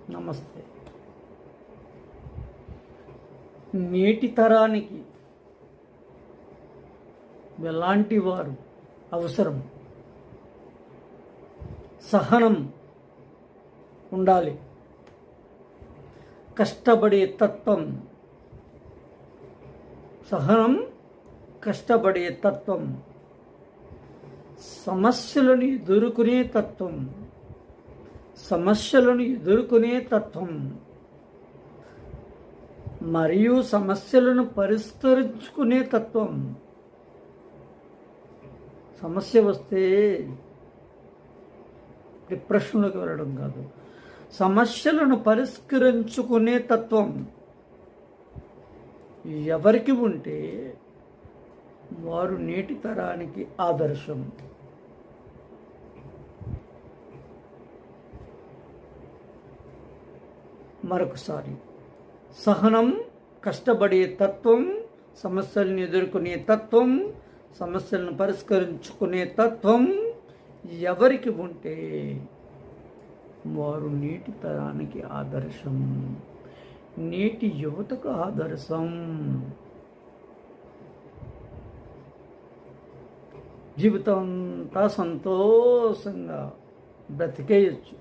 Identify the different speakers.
Speaker 1: నమస్తే. నేటి తరానికి ఎలాంటి వారు అవసరం? సహనం ఉండాలి, కష్టపడే తత్వం. సహనం, కష్టపడే తత్వం, సమస్యలను ఎదుర్కొనే తత్వం, సమస్యలను ఎదుర్కొనే తత్వం మరియు సమస్యలను పరిష్కరించుకునే తత్వం. సమస్య వస్తే డిప్రెషన్లోకి వెళ్ళడం కాదు, సమస్యలను పరిష్కరించుకునే తత్వం ఎవరికి ఉంటే వారు నేటి తరానికి ఆదర్శం. మరొకసారి, సహనం, కష్టపడే తత్వం, సమస్యలను ఎదుర్కొనే తత్వం, సమస్యలను పరిష్కరించుకునే తత్వం ఎవరికి ఉంటే వారు నేటి తరానికి ఆదర్శం, నేటి యువతకు ఆదర్శం. జీవితం అంతా సంతోషంగా బ్రతికేయచ్చు.